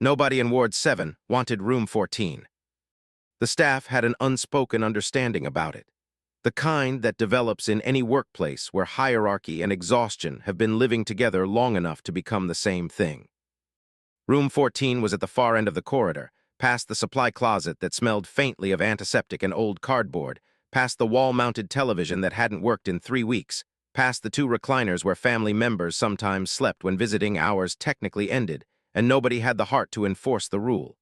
Nobody in Ward 7 wanted Room 14. The staff had an unspoken understanding about it, the kind that develops in any workplace where hierarchy and exhaustion have been living together long enough to become the same thing. Room 14 was at the far end of the corridor, past the supply closet that smelled faintly of antiseptic and old cardboard, past the wall-mounted television that hadn't worked in 3 weeks, past the 2 recliners where family members sometimes slept when visiting hours technically ended, and nobody had the heart to enforce the rule.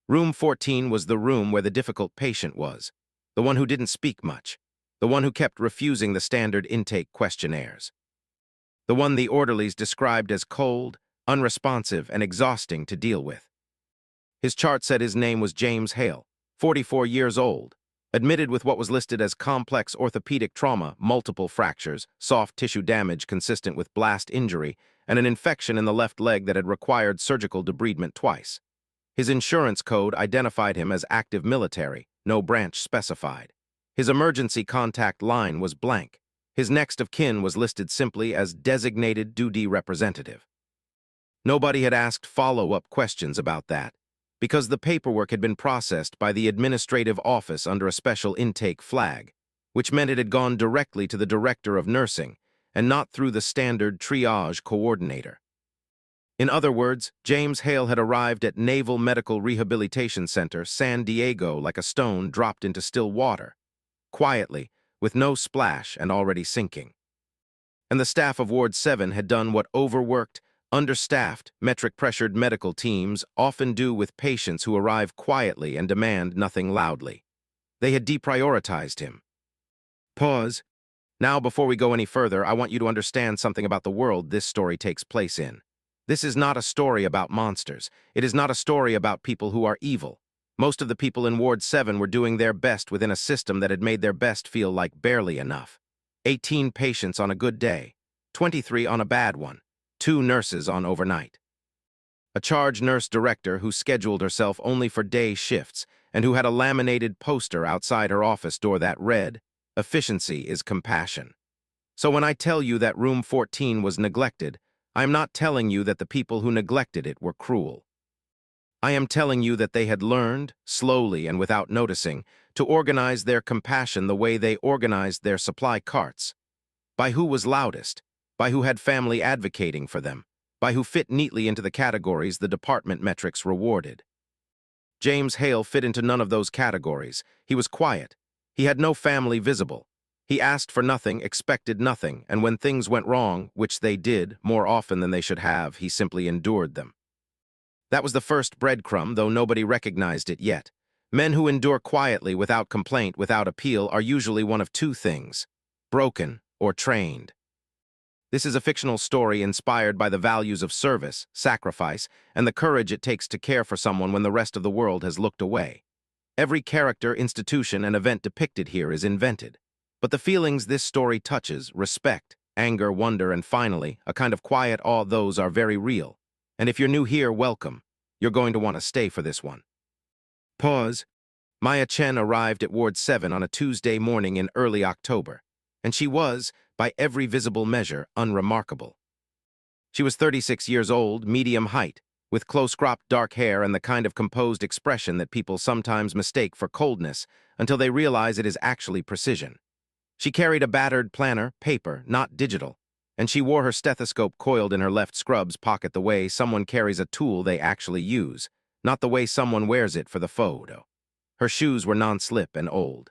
Room 14 was the room where the difficult patient was, the one who didn't speak much, the one who kept refusing the standard intake questionnaires, the one the orderlies described as cold, unresponsive, and exhausting to deal with. His chart said his name was James Hale, 44 years old, admitted with what was listed as complex orthopedic trauma, multiple fractures, soft tissue damage consistent with blast injury, and an infection in the left leg that had required surgical debridement twice. His insurance code identified him as active military, no branch specified. His emergency contact line was blank. His next of kin was listed simply as designated duty representative. Nobody had asked follow-up questions about that, because the paperwork had been processed by the administrative office under a special intake flag, which meant it had gone directly to the director of nursing and not through the standard triage coordinator. In other words, James Hale had arrived at Naval Medical Rehabilitation Center, San Diego, like a stone dropped into still water, quietly, with no splash and already sinking. And the staff of Ward 7 had done what overworked, understaffed, metric-pressured medical teams often do with patients who arrive quietly and demand nothing loudly. They had deprioritized him. Pause. Now, before we go any further, I want you to understand something about the world this story takes place in. This is not a story about monsters. It is not a story about people who are evil. Most of the people in Ward 7 were doing their best within a system that had made their best feel like barely enough. 18 patients on a good day, 23 on a bad one, 2 nurses on overnight. A charge nurse director who scheduled herself only for day shifts and who had a laminated poster outside her office door that read, "Efficiency is compassion." So when I tell you that Room 14 was neglected, I am not telling you that the people who neglected it were cruel. I am telling you that they had learned, slowly and without noticing, to organize their compassion the way they organized their supply carts. By who was loudest, by who had family advocating for them, by who fit neatly into the categories the department metrics rewarded. James Hale fit into none of those categories. He was quiet. He had no family visible. He asked for nothing, expected nothing, and when things went wrong, which they did, more often than they should have, he simply endured them. That was the first breadcrumb, though nobody recognized it yet. Men who endure quietly, without complaint, without appeal, are usually one of 2 things: broken or trained. This is a fictional story inspired by the values of service, sacrifice, and the courage it takes to care for someone when the rest of the world has looked away. Every character, institution, and event depicted here is invented. But the feelings this story touches, respect, anger, wonder, and finally, a kind of quiet awe, those are very real. And if you're new here, welcome. You're going to want to stay for this one. Pause. Maya Chen arrived at Ward 7 on a Tuesday morning in early October, and she was, by every visible measure, unremarkable. She was 36 years old, medium height, with close-cropped dark hair and the kind of composed expression that people sometimes mistake for coldness until they realize it is actually precision. She carried a battered planner, paper, not digital, and she wore her stethoscope coiled in her left scrubs pocket the way someone carries a tool they actually use, not the way someone wears it for the photo. Her shoes were non-slip and old.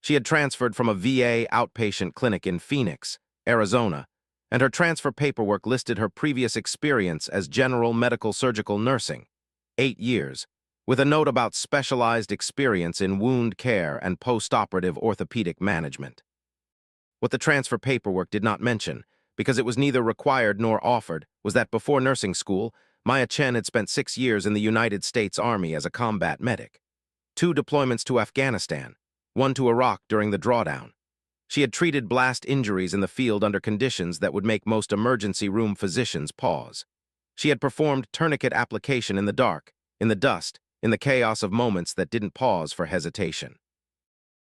She had transferred from a VA outpatient clinic in Phoenix, Arizona, and her transfer paperwork listed her previous experience as general medical surgical nursing, 8 years, with a note about specialized experience in wound care and post-operative orthopedic management. What the transfer paperwork did not mention, because it was neither required nor offered, was that before nursing school, Maya Chen had spent 6 years in the United States Army as a combat medic. 2 deployments to Afghanistan, 1 to Iraq during the drawdown. She had treated blast injuries in the field under conditions that would make most emergency room physicians pause. She had performed tourniquet application in the dark, in the dust, in the chaos of moments that didn't pause for hesitation.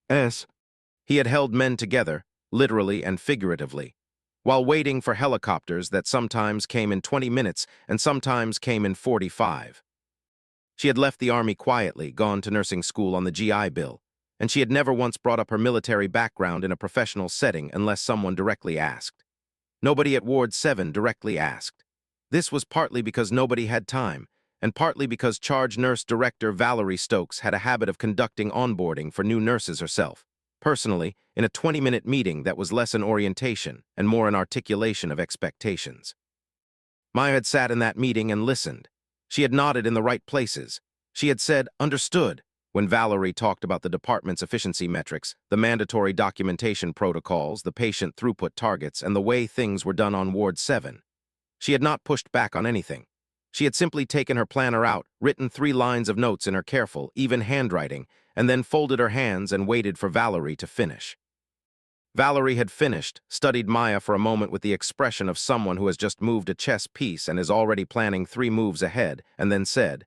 He had held men together, literally and figuratively, while waiting for helicopters that sometimes came in 20 minutes and sometimes came in 45. She had left the army quietly, gone to nursing school on the GI Bill, and she had never once brought up her military background in a professional setting unless someone directly asked. Nobody at Ward 7 directly asked. This was partly because nobody had time, and partly because Charge Nurse Director Valerie Stokes had a habit of conducting onboarding for new nurses herself, personally, in a 20-minute meeting that was less an orientation and more an articulation of expectations. Maya had sat in that meeting and listened. She had nodded in the right places. She had said, "Understood," when Valerie talked about the department's efficiency metrics, the mandatory documentation protocols, the patient throughput targets, and the way things were done on Ward 7. She had not pushed back on anything. She had simply taken her planner out, written 3 lines of notes in her careful, even handwriting, and then folded her hands and waited for Valerie to finish. Valerie had finished, studied Maya for a moment with the expression of someone who has just moved a chess piece and is already planning 3 moves ahead, and then said,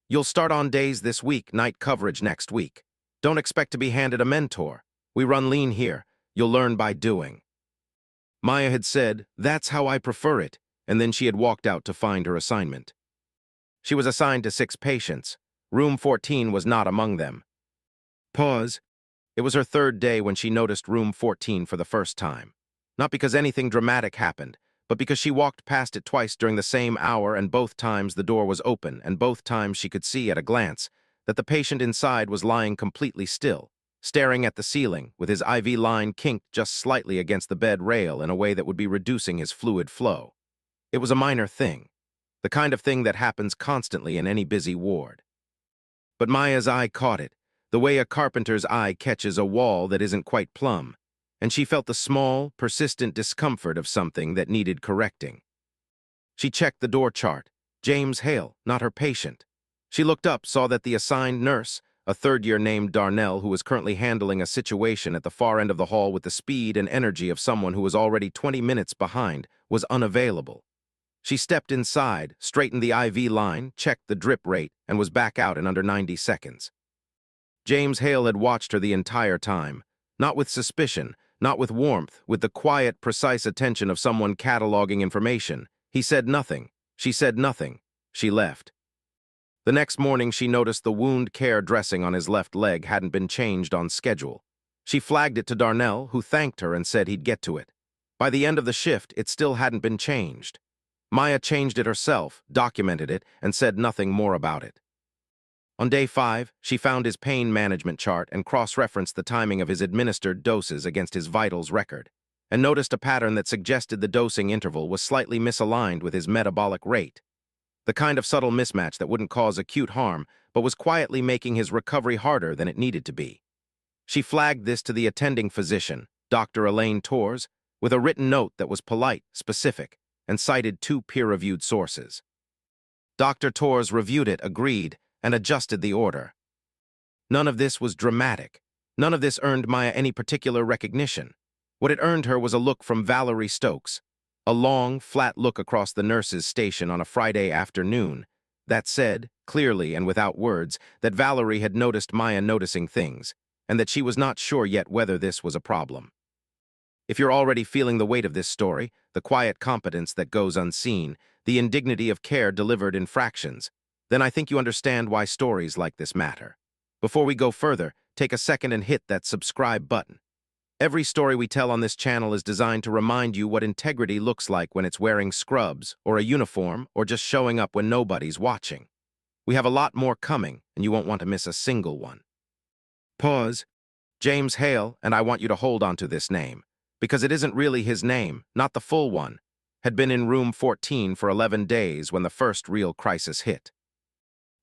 "You'll start on days this week, night coverage next week. Don't expect to be handed a mentor. We run lean here. You'll learn by doing." Maya had said, "That's how I prefer it," and then she had walked out to find her assignment. She was assigned to 6 patients. Room 14 was not among them. Pause. It was her 3rd day when she noticed room 14 for the first time. Not because anything dramatic happened, but because she walked past it twice during the same hour, and both times the door was open, and both times she could see at a glance that the patient inside was lying completely still, staring at the ceiling, with his IV line kinked just slightly against the bed rail in a way that would be reducing his fluid flow. It was a minor thing, the kind of thing that happens constantly in any busy ward. But Maya's eye caught it, the way a carpenter's eye catches a wall that isn't quite plumb, and she felt the small, persistent discomfort of something that needed correcting. She checked the door chart. James Hale, not her patient. She looked up, saw that the assigned nurse, a 3rd-year named Darnell, who was currently handling a situation at the far end of the hall with the speed and energy of someone who was already 20 minutes behind, was unavailable. She stepped inside, straightened the IV line, checked the drip rate, and was back out in under 90 seconds. James Hale had watched her the entire time, not with suspicion, not with warmth, with the quiet, precise attention of someone cataloging information. He said nothing. She said nothing. She left. The next morning, she noticed the wound care dressing on his left leg hadn't been changed on schedule. She flagged it to Darnell, who thanked her and said he'd get to it. By the end of the shift, it still hadn't been changed. Maya changed it herself, documented it, and said nothing more about it. On day 5, she found his pain management chart and cross-referenced the timing of his administered doses against his vitals record, and noticed a pattern that suggested the dosing interval was slightly misaligned with his metabolic rate. The kind of subtle mismatch that wouldn't cause acute harm, but was quietly making his recovery harder than it needed to be. She flagged this to the attending physician, Dr. Elaine Torres, with a written note that was polite, specific, and cited 2 peer-reviewed sources. Dr. Torres reviewed it, agreed, and adjusted the order. None of this was dramatic. None of this earned Maya any particular recognition. What it earned her was a look from Valerie Stokes, a long, flat look across the nurses' station on a Friday afternoon that said, clearly and without words, that Valerie had noticed Maya noticing things, and that she was not sure yet whether this was a problem. If you're already feeling the weight of this story, the quiet competence that goes unseen, the indignity of care delivered in fractions, then I think you understand why stories like this matter. Before we go further, take a second and hit that subscribe button. Every story we tell on this channel is designed to remind you what integrity looks like when it's wearing scrubs, or a uniform, or just showing up when nobody's watching. We have a lot more coming, and you won't want to miss a single one. Pause. James Hale, and I want you to hold on to this name, because it isn't really his name, not the full one, had been in room 14 for 11 days when the first real crisis hit.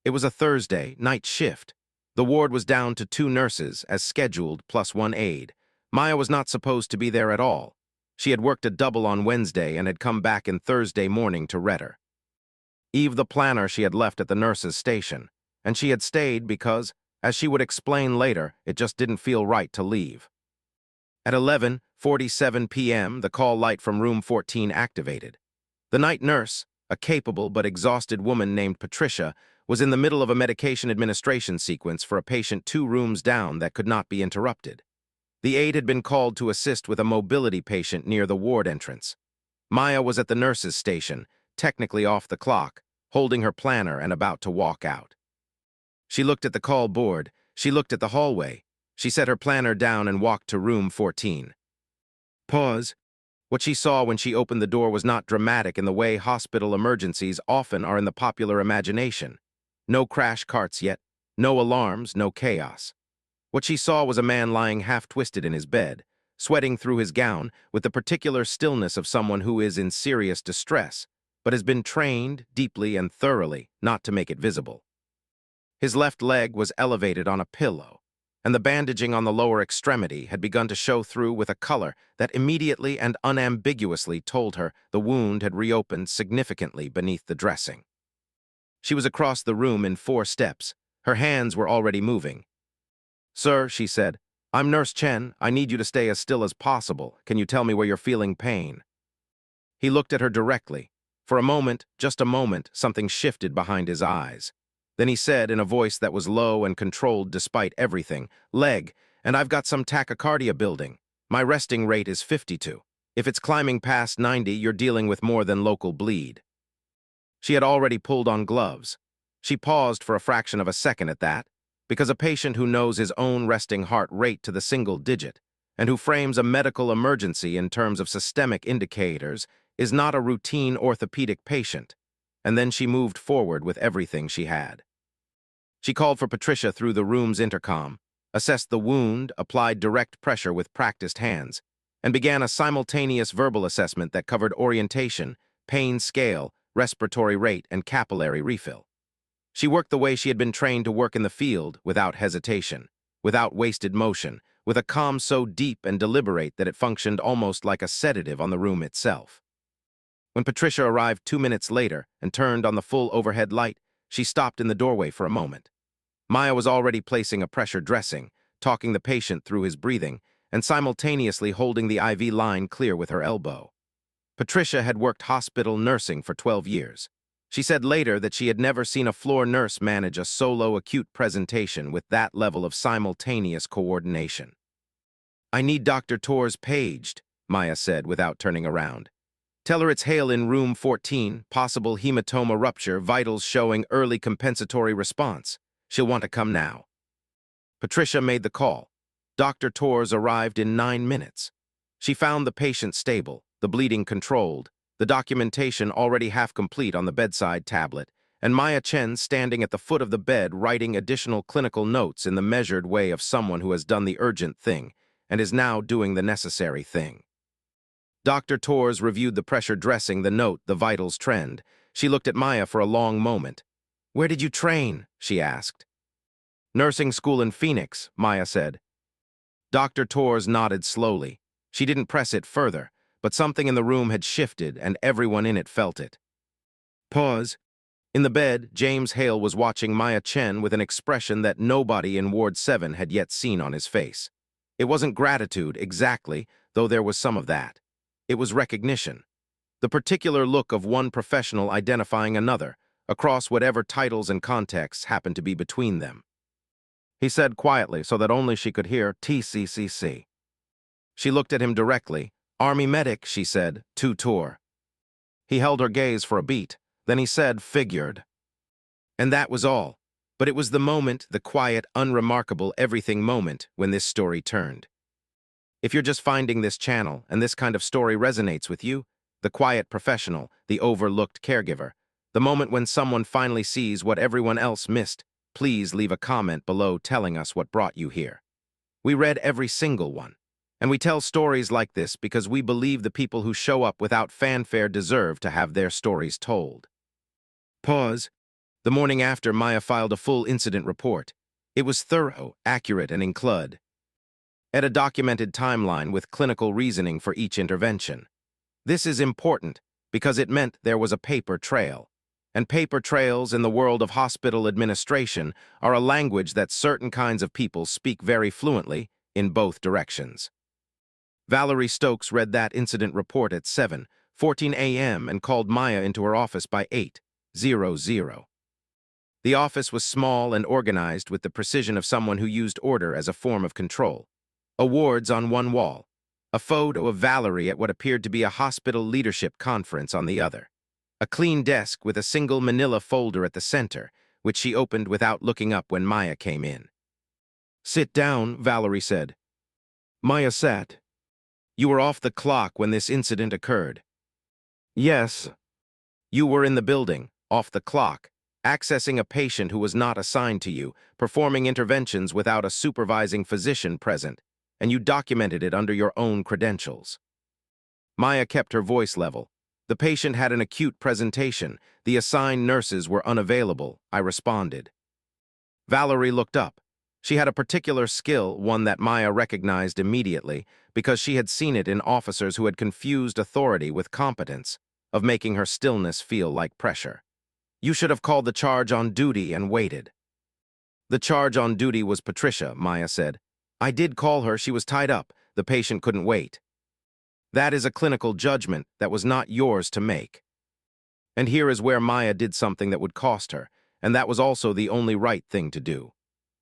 It was a Thursday, night shift. The ward was down to 2 nurses, as scheduled, plus 1 aide. Maya was not supposed to be there at all. She had worked a double on Wednesday and had come back in Thursday morning to Redder. Eve the planner she had left at the nurses' station, and she had stayed because, as she would explain later, it just didn't feel right to leave. At 11:47 p.m., the call light from room 14 activated. The night nurse, a capable but exhausted woman named Patricia, was in the middle of a medication administration sequence for a patient 2 rooms down that could not be interrupted. The aide had been called to assist with a mobility patient near the ward entrance. Maya was at the nurse's station, technically off the clock, holding her planner and about to walk out. She looked at the call board. She looked at the hallway. She set her planner down and walked to room 14. Pause. What she saw when she opened the door was not dramatic in the way hospital emergencies often are in the popular imagination. No crash carts yet, no alarms, no chaos. What she saw was a man lying half-twisted in his bed, sweating through his gown with the particular stillness of someone who is in serious distress, but has been trained deeply and thoroughly not to make it visible. His left leg was elevated on a pillow, and the bandaging on the lower extremity had begun to show through with a color that immediately and unambiguously told her the wound had reopened significantly beneath the dressing. She was across the room in 4 steps. Her hands were already moving. "Sir," she said, "I'm Nurse Chen. I need you to stay as still as possible. Can you tell me where you're feeling pain?" He looked at her directly. For a moment, just a moment, something shifted behind his eyes. Then he said in a voice that was low and controlled despite everything, "Leg, and I've got some tachycardia building. My resting rate is 52. If it's climbing past 90, you're dealing with more than local bleed." She had already pulled on gloves. She paused for a fraction of a second at that, because a patient who knows his own resting heart rate to the single digit, and who frames a medical emergency in terms of systemic indicators, is not a routine orthopedic patient. And then she moved forward with everything she had. She called for Patricia through the room's intercom, assessed the wound, applied direct pressure with practiced hands, and began a simultaneous verbal assessment that covered orientation, pain scale, respiratory rate, and capillary refill. She worked the way she had been trained to work in the field, without hesitation, without wasted motion, with a calm so deep and deliberate that it functioned almost like a sedative on the room itself. When Patricia arrived 2 minutes later and turned on the full overhead light, she stopped in the doorway for a moment. Maya was already placing a pressure dressing, talking the patient through his breathing, and simultaneously holding the IV line clear with her elbow. Patricia had worked hospital nursing for 12 years. She said later that she had never seen a floor nurse manage a solo acute presentation with that level of simultaneous coordination. "I need Dr. Torres paged," Maya said without turning around. "Tell her it's Hale in room 14, possible hematoma rupture, vitals showing early compensatory response. She'll want to come now." Patricia made the call. Dr. Torres arrived in 9 minutes. She found the patient stable, the bleeding controlled, the documentation already half complete on the bedside tablet, and Maya Chen standing at the foot of the bed writing additional clinical notes in the measured way of someone who has done the urgent thing and is now doing the necessary thing. Dr. Torres reviewed the pressure dressing, the note, the vitals trend. She looked at Maya for a long moment. "Where did you train?" she asked. "Nursing school in Phoenix," Maya said. Dr. Torres nodded slowly. She didn't press it further, but something in the room had shifted and everyone in it felt it. Pause. In the bed, James Hale was watching Maya Chen with an expression that nobody in Ward 7 had yet seen on his face. It wasn't gratitude, exactly, though there was some of that. It was recognition. The particular look of one professional identifying another, across whatever titles and contexts happened to be between them. He said quietly so that only she could hear TCCC. She looked at him directly. "Army medic," she said, "tutor." He held her gaze for a beat. Then he said, "Figured." And that was all. But it was the moment, the quiet, unremarkable everything moment, when this story turned. If you're just finding this channel and this kind of story resonates with you, the quiet professional, the overlooked caregiver, the moment when someone finally sees what everyone else missed, please leave a comment below telling us what brought you here. We read every single one. And we tell stories like this because we believe the people who show up without fanfare deserve to have their stories told. Pause. The morning after, Maya filed a full incident report. It was thorough, accurate, and include at a documented timeline with clinical reasoning for each intervention. This is important because it meant there was a paper trail. And paper trails in the world of hospital administration are a language that certain kinds of people speak very fluently in both directions. Valerie Stokes read that incident report at 7:14 a.m. and called Maya into her office by 8:00. The office was small and organized with the precision of someone who used order as a form of control. Awards on one wall, a photo of Valerie at what appeared to be a hospital leadership conference on the other. A clean desk with a single manila folder at the center, which she opened without looking up when Maya came in. "Sit down," Valerie said. Maya sat. "You were off the clock when this incident occurred." "Yes." "You were in the building, off the clock, accessing a patient who was not assigned to you, performing interventions without a supervising physician present, and you documented it under your own credentials." Maya kept her voice level. "The patient had an acute presentation. The assigned nurses were unavailable," I responded. Valerie looked up. She had a particular skill, one that Maya recognized immediately, because she had seen it in officers who had confused authority with competence, of making her stillness feel like pressure. "You should have called the charge on duty and waited." "The charge on duty was Patricia," Maya said. "I did call her. She was tied up. The patient couldn't wait." "That is a clinical judgment that was not yours to make." And here is where Maya did something that would cost her, and that was also the only right thing to do.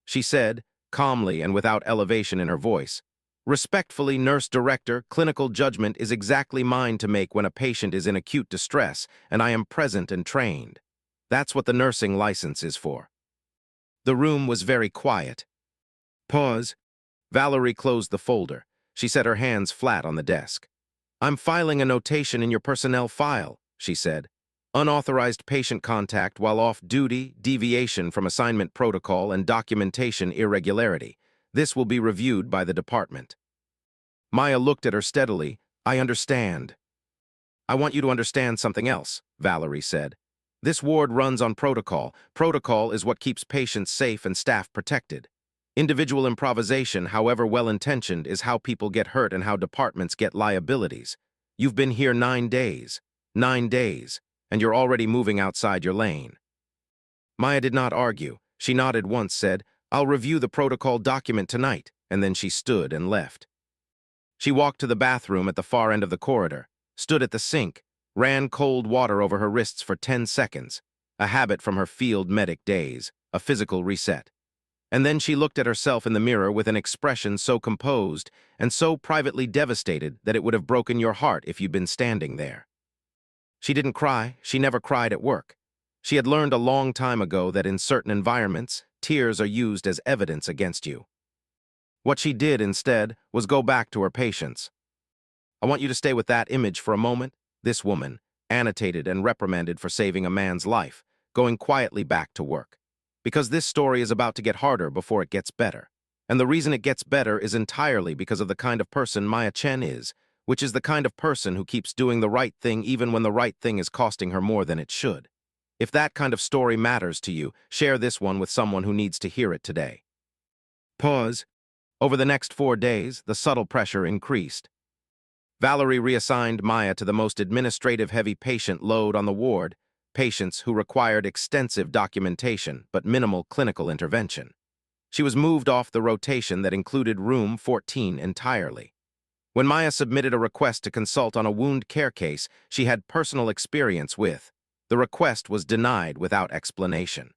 She said, calmly and without elevation in her voice, "Respectfully, nurse director, clinical judgment is exactly mine to make when a patient is in acute distress, and I am present and trained. That's what the nursing license is for." The room was very quiet. Pause. Valerie closed the folder. She set her hands flat on the desk. "I'm filing a notation in your personnel file," she said. "Unauthorized patient contact while off duty, deviation from assignment protocol, and documentation irregularity. This will be reviewed by the department." Maya looked at her steadily. "I understand." "I want you to understand something else," Valerie said. "This ward runs on protocol. Protocol is what keeps patients safe and staff protected. Individual improvisation, however well-intentioned, is how people get hurt and how departments get liabilities. You've been here 9 days. 9 days. And you're already moving outside your lane." Maya did not argue. She nodded once, said, "I'll review the protocol document tonight," and then she stood and left. She walked to the bathroom at the far end of the corridor, stood at the sink, ran cold water over her wrists for 10 seconds, a habit from her field medic days, a physical reset. And then she looked at herself in the mirror with an expression so composed and so privately devastated that it would have broken your heart if you'd been standing there. She didn't cry. She never cried at work. She had learned a long time ago that in certain environments, tears are used as evidence against you. What she did instead was go back to her patients. "I want you to stay with that image for a moment." This woman, annotated and reprimanded for saving a man's life, going quietly back to work. Because this story is about to get harder before it gets better. And the reason it gets better is entirely because of the kind of person Maya Chen is, which is the kind of person who keeps doing the right thing even when the right thing is costing her more than it should. If that kind of story matters to you, share this one with someone who needs to hear it today. Pause. Over the next 4 days, the subtle pressure increased. Valerie reassigned Maya to the most administrative-heavy patient load on the ward, patients who required extensive documentation but minimal clinical intervention. She was moved off the rotation that included room 14 entirely. When Maya submitted a request to consult on a wound care case she had personal experience with, the request was denied without explanation.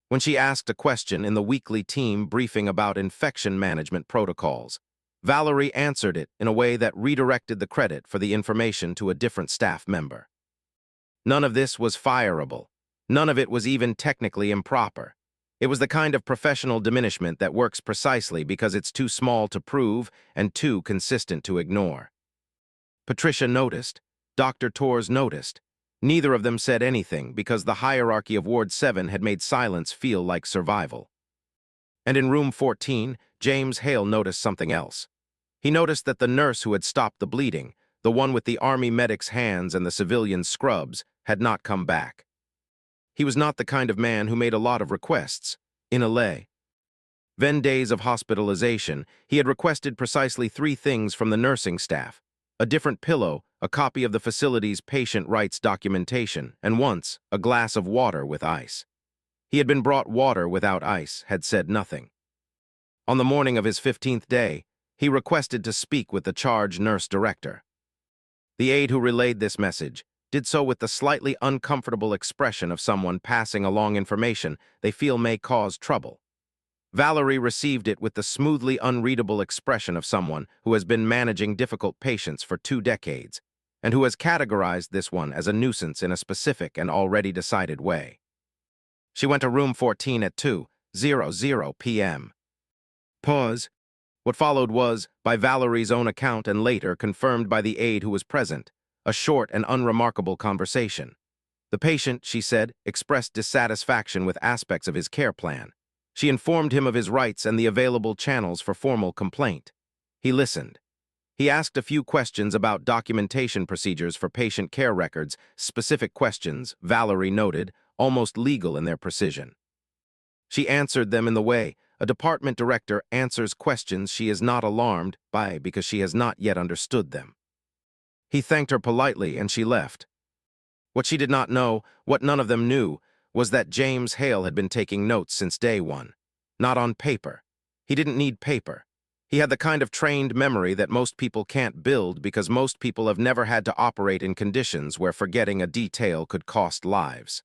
When she asked a question in the weekly team briefing about infection management protocols, Valerie answered it in a way that redirected the credit for the information to a different staff member. None of this was fireable. None of it was even technically improper. It was the kind of professional diminishment that works precisely because it's too small to prove and too consistent to ignore. Patricia noticed. Dr. Torres noticed. Neither of them said anything because the hierarchy of Ward 7 had made silence feel like survival. And in room 14, James Hale noticed something else. He noticed that the nurse who had stopped the bleeding, the one with the army medic's hands and the civilian scrubs, had not come back. He was not the kind of man who made a lot of requests. In LA, days of hospitalization, he had requested precisely 3 things from the nursing staff: a different pillow, a copy of the facility's patient rights documentation, and once, a glass of water with ice. He had been brought water without ice, had said nothing. On the morning of his 15th day, he requested to speak with the charge nurse director. The aide who relayed this message did so with the slightly uncomfortable expression of someone passing along information they feel may cause trouble. Valerie received it with the smoothly unreadable expression of someone who has been managing difficult patients for 2 decades, and who has categorized this one as a nuisance in a specific and already decided way. She went to room 14 at 2:00 p.m. Pause. What followed was, by Valerie's own account and later confirmed by the aide who was present, a short and unremarkable conversation. The patient, she said, expressed dissatisfaction with aspects of his care plan. She informed him of his rights and the available channels for formal complaint. He listened. He asked a few questions about documentation procedures for patient care records, specific questions, Valerie noted, almost legal in their precision. She answered them in the way a department director answers questions she is not alarmed by because she has not yet understood them. He thanked her politely and she left. What she did not know, what none of them knew, was that James Hale had been taking notes since day one. Not on paper. He didn't need paper. He had the kind of trained memory that most people can't build because most people have never had to operate in conditions where forgetting a detail could cost lives.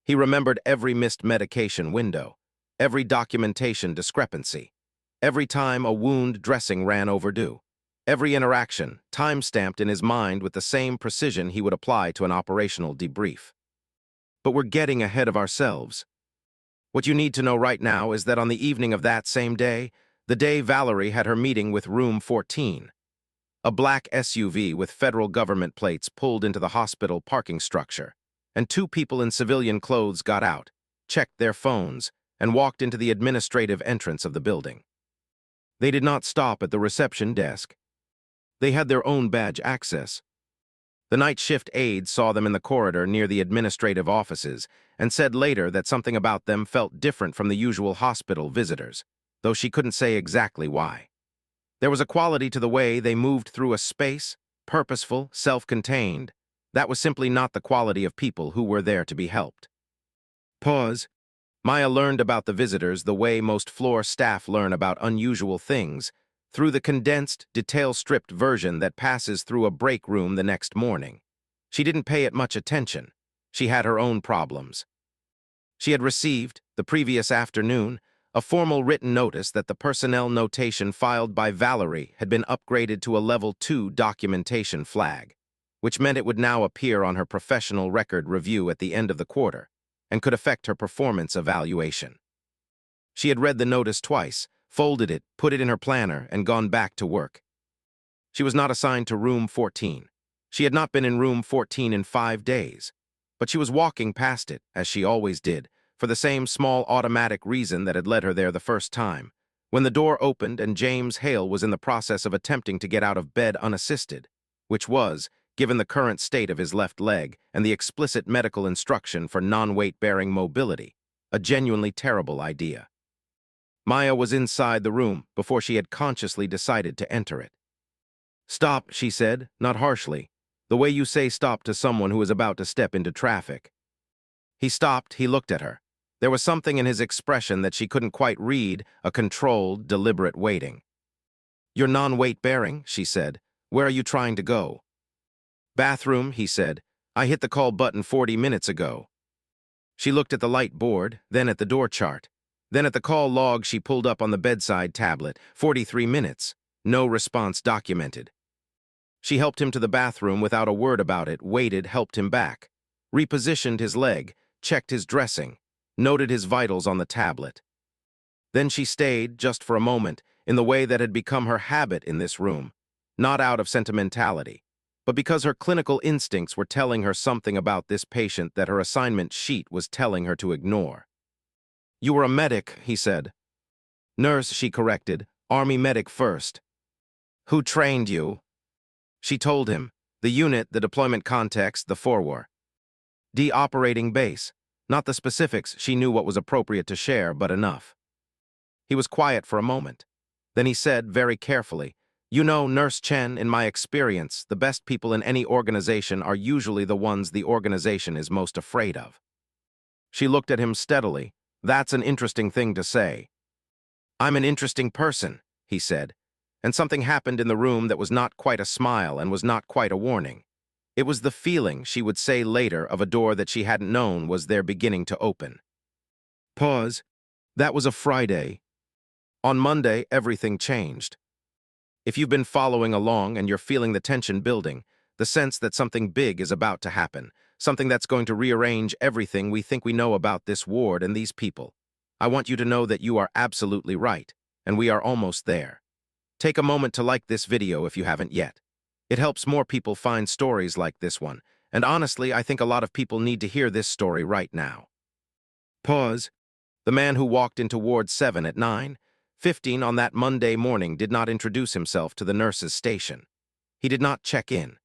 He remembered every missed medication window, every documentation discrepancy, every time a wound dressing ran overdue, every interaction time-stamped in his mind with the same precision he would apply to an operational debrief. But we're getting ahead of ourselves. What you need to know right now is that on the evening of that same day, the day Valerie had her meeting with room 14, a black SUV with federal government plates pulled into the hospital parking structure, and two people in civilian clothes got out, checked their phones, and walked into the administrative entrance of the building. They did not stop at the reception desk. They had their own badge access. The night shift aide saw them in the corridor near the administrative offices and said later that something about them felt different from the usual hospital visitors, though she couldn't say exactly why. There was a quality to the way they moved through a space, purposeful, self-contained. That was simply not the quality of people who were there to be helped. Pause. Maya learned about the visitors the way most floor staff learn about unusual things, through the condensed, detail-stripped version that passes through a break room the next morning. She didn't pay it much attention. She had her own problems. She had received, the previous afternoon, a formal written notice that the personnel notation filed by Valerie had been upgraded to a Level 2 documentation flag, which meant it would now appear on her professional record review at the end of the quarter and could affect her performance evaluation. She had read the notice twice, folded it, put it in her planner, and gone back to work. She was not assigned to room 14. She had not been in room 14 in 5 days, but she was walking past it, as she always did, for the same small automatic reason that had led her there the first time, when the door opened and James Hale was in the process of attempting to get out of bed unassisted, which was, given the current state of his left leg and the explicit medical instruction for non-weight-bearing mobility, a genuinely terrible idea. Maya was inside the room before she had consciously decided to enter it. "Stop," she said, not harshly, the way you say stop to someone who is about to step into traffic. He stopped, he looked at her. There was something in his expression that she couldn't quite read, a controlled, deliberate waiting. "You're non-weight-bearing," she said. "Where are you trying to go?" "Bathroom," he said. "I hit the call button 40 minutes ago." She looked at the light board, then at the door chart. Then at the call log she pulled up on the bedside tablet, 43 minutes, no response documented. She helped him to the bathroom without a word about it, waited, helped him back, repositioned his leg, checked his dressing, noted his vitals on the tablet. Then she stayed, just for a moment, in the way that had become her habit in this room, not out of sentimentality, but because her clinical instincts were telling her something about this patient that her assignment sheet was telling her to ignore. "You were a medic," he said. "Nurse," she corrected. "Army medic first." "Who trained you?" She told him. The unit, the deployment context, the forwar. D operating base. Not the specifics, she knew what was appropriate to share, but enough. He was quiet for a moment. Then he said, very carefully, "You know, Nurse Chen, in my experience, the best people in any organization are usually the ones the organization is most afraid of." She looked at him steadily. "That's an interesting thing to say." "I'm an interesting person," he said, and something happened in the room that was not quite a smile and was not quite a warning. It was the feeling, she would say later, of a door that she hadn't known was there beginning to open. Pause. That was a Friday. On Monday, everything changed. If you've been following along and you're feeling the tension building, the sense that something big is about to happen, something that's going to rearrange everything we think we know about this ward and these people. I want you to know that you are absolutely right, and we are almost there. Take a moment to like this video if you haven't yet. It helps more people find stories like this one, and honestly, I think a lot of people need to hear this story right now. Pause. The man who walked into Ward 7 at 9:15 on that Monday morning did not introduce himself to the nurse's station. He did not check in.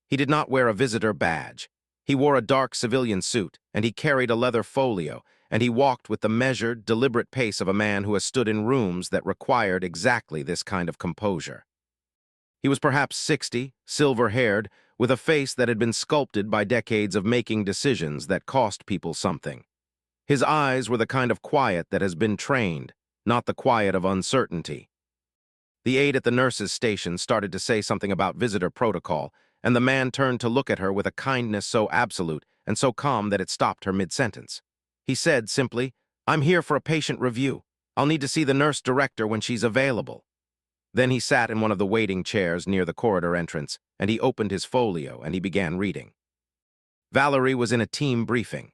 He did not wear a visitor badge. He wore a dark civilian suit, and he carried a leather folio, and he walked with the measured, deliberate pace of a man who has stood in rooms that required exactly this kind of composure. He was perhaps 60, silver-haired, with a face that had been sculpted by decades of making decisions that cost people something. His eyes were the kind of quiet that has been trained, not the quiet of uncertainty. The aide at the nurse's station started to say something about visitor protocol, and the man turned to look at her with a kindness so absolute and so calm that it stopped her mid-sentence. He said simply, "I'm here for a patient review. I'll need to see the nurse director when she's available." Then he sat in one of the waiting chairs near the corridor entrance, and he opened his folio and he began reading. Valerie was in a team briefing.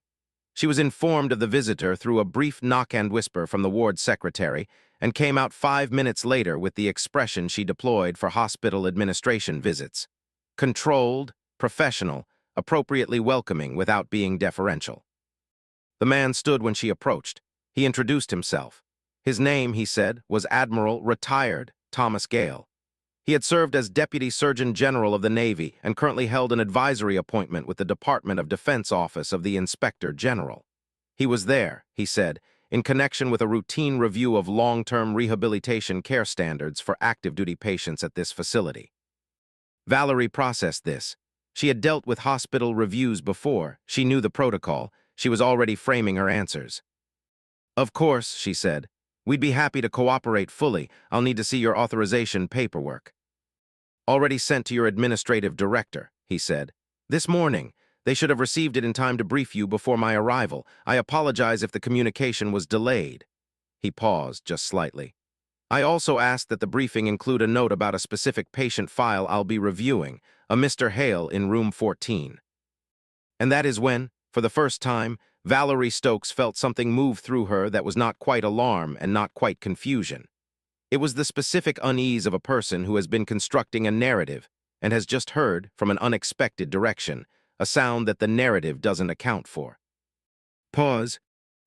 She was informed of the visitor through a brief knock and whisper from the ward secretary and came out 5 minutes later with the expression she deployed for hospital administration visits. Controlled, professional, appropriately welcoming without being deferential. The man stood when she approached. He introduced himself. His name, he said, was Admiral Retired Thomas Gale. He had served as Deputy Surgeon General of the Navy and currently held an advisory appointment with the Department of Defense Office of the Inspector General. He was there, he said, in connection with a routine review of long-term rehabilitation care standards for active duty patients at this facility. Valerie processed this. She had dealt with hospital reviews before. She knew the protocol. She was already framing her answers. "Of course," she said. "We'd be happy to cooperate fully. I'll need to see your authorization paperwork." "Already sent to your administrative director," he said. "This morning. They should have received it in time to brief you before my arrival. I apologize if the communication was delayed." He paused just slightly. "I also asked that the briefing include a note about a specific patient file I'll be reviewing, a Mr. Hale in room 14. And that is when, for the first time, Valerie Stokes felt something move through her that was not quite alarm and not quite confusion. It was the specific unease of a person who has been constructing a narrative and has just heard, from an unexpected direction, a sound that the narrative doesn't account for. Pause.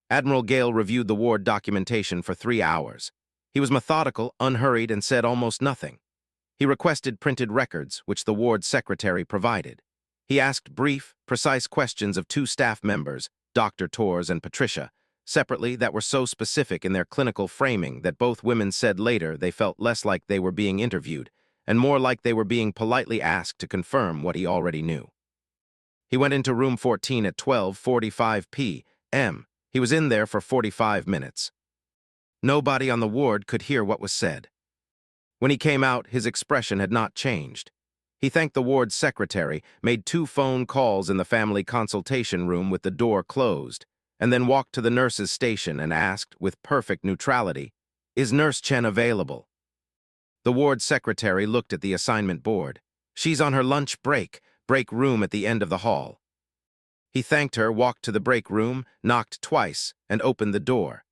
Admiral Gale reviewed the ward documentation for 3 hours. He was methodical, unhurried, and said almost nothing. He requested printed records, which the ward secretary provided. He asked brief, precise questions of 2 staff members, Dr. Torres and Patricia, separately that were so specific in their clinical framing that both women said later they felt less like they were being interviewed and more like they were being politely asked to confirm what he already knew. He went into room 14 at 12:45 p.m. He was in there for 45 minutes. Nobody on the ward could hear what was said. When he came out, his expression had not changed. He thanked the ward secretary, made 2 phone calls in the family consultation room with the door closed, and then walked to the nurse's station and asked, with perfect neutrality, "Is Nurse Chen available?" The ward secretary looked at the assignment board. "She's on her lunch break room at the end of the hall." He thanked her, walked to the break room, knocked twice, and opened the door.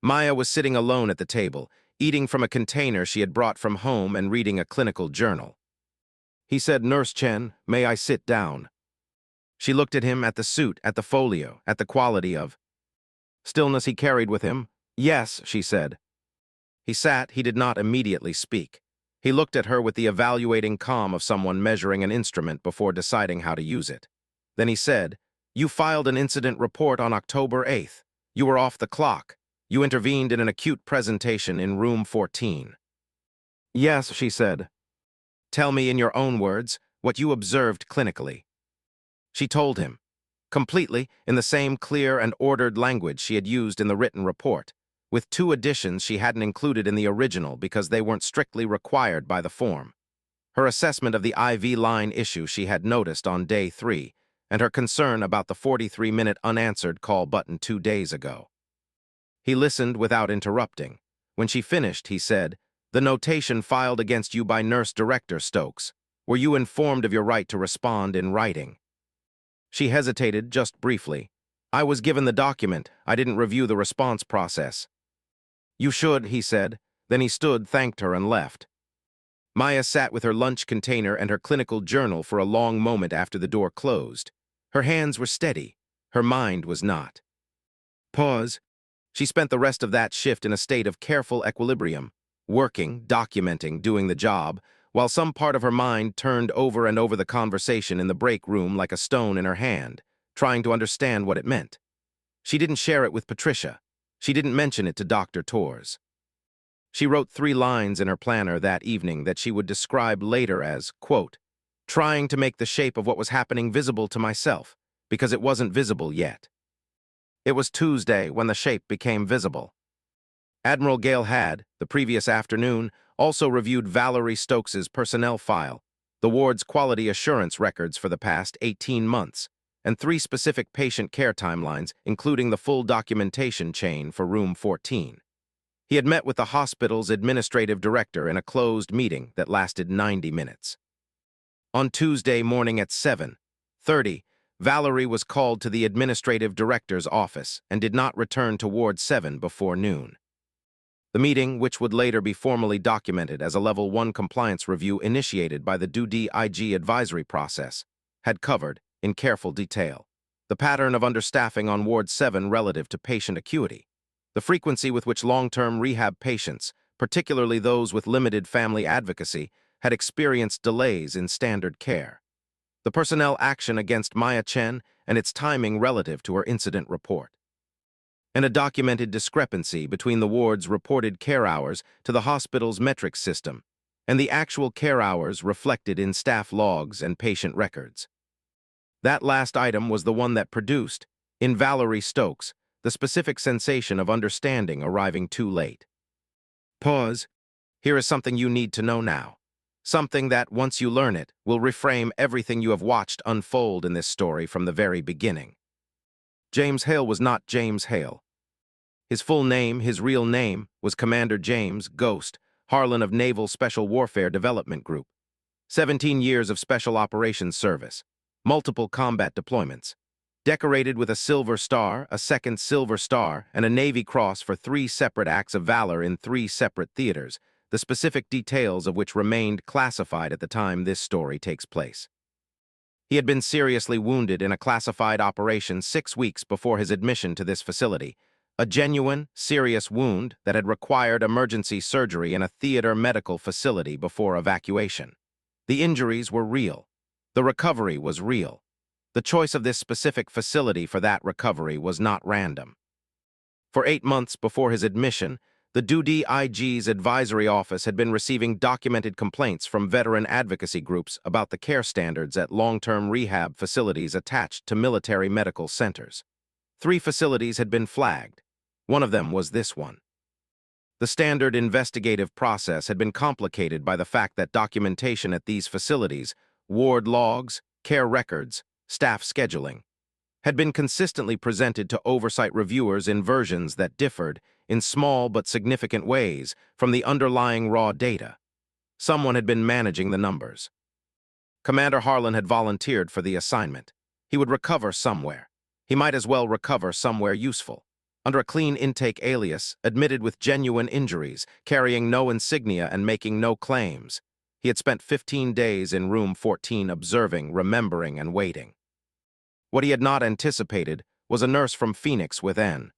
Maya was sitting alone at the table, eating from a container she had brought from home and reading a clinical journal. He said, "Nurse Chen, may I sit down?" She looked at him, at the suit, at the folio, at the quality of stillness he carried with him. "Yes," she said. He sat. He did not immediately speak. He looked at her with the evaluating calm of someone measuring an instrument before deciding how to use it. Then he said, "You filed an incident report on October 8th. You were off the clock. You intervened in an acute presentation in room 14. "Yes," she said. "Tell me in your own words what you observed clinically." She told him, completely in the same clear and ordered language she had used in the written report, with 2 additions she hadn't included in the original because they weren't strictly required by the form. Her assessment of the IV line issue she had noticed on day 3, and her concern about the 43-minute unanswered call button 2 days ago. He listened without interrupting. When she finished, he said, "The notation filed against you by Nurse Director Stokes. Were you informed of your right to respond in writing?" She hesitated just briefly. I was given the document. I didn't review the response process. You should, he said. Then he stood, thanked her, and left. Maya sat with her lunch container and her clinical journal for a long moment after the door closed. Her hands were steady. Her mind was not. Pause. She spent the rest of that shift in a state of careful equilibrium, working, documenting, doing the job, while some part of her mind turned over and over the conversation in the break room like a stone in her hand, trying to understand what it meant. She didn't share it with Patricia. She didn't mention it to Dr. Torres. She wrote 3 lines in her planner that evening that she would describe later as, quote, trying to make the shape of what was happening visible to myself, because it wasn't visible yet. It was Tuesday when the shape became visible. Admiral Gale had, the previous afternoon, also reviewed Valerie Stokes's personnel file, the ward's quality assurance records for the past 18 months, and 3 specific patient care timelines, including the full documentation chain for Room 14. He had met with the hospital's administrative director in a closed meeting that lasted 90 minutes. On Tuesday morning at 7:30, Valerie was called to the administrative director's office and did not return to Ward 7 before noon. The meeting, which would later be formally documented as a Level 1 compliance review initiated by the DUD-IG advisory process, had covered, in careful detail, the pattern of understaffing on Ward 7 relative to patient acuity, the frequency with which long-term rehab patients, particularly those with limited family advocacy, had experienced delays in standard care, the personnel action against Maya Chen and its timing relative to her incident report, and a documented discrepancy between the ward's reported care hours to the hospital's metric system and the actual care hours reflected in staff logs and patient records. That last item was the one that produced, in Valerie Stokes, the specific sensation of understanding arriving too late. Pause. Here is something you need to know now. Something that, once you learn it, will reframe everything you have watched unfold in this story from the very beginning. James Hale was not James Hale. His full name, his real name, was Commander James Ghost Harlan of Naval Special Warfare Development Group. 17 years of Special Operations service, multiple combat deployments, decorated with a Silver Star, a second Silver Star, and a Navy Cross for 3 separate acts of valor in 3 separate theaters, the specific details of which remained classified at the time this story takes place. He had been seriously wounded in a classified operation 6 weeks before his admission to this facility, a genuine, serious wound that had required emergency surgery in a theater medical facility before evacuation. The injuries were real. The recovery was real. The choice of this specific facility for that recovery was not random. For 8 months before his admission, the DUD-IG's advisory office had been receiving documented complaints from veteran advocacy groups about the care standards at long-term rehab facilities attached to military medical centers. 3 facilities had been flagged. One of them was this one. The standard investigative process had been complicated by the fact that documentation at these facilities, ward logs, care records, staff scheduling, had been consistently presented to oversight reviewers in versions that differed, in small but significant ways, from the underlying raw data. Someone had been managing the numbers. Commander Harlan had volunteered for the assignment. He would recover somewhere. He might as well recover somewhere useful. Under a clean intake alias, admitted with genuine injuries, carrying no insignia and making no claims. He had spent 15 days in Room 14 observing, remembering, and waiting. What he had not anticipated was a nurse from Phoenix within.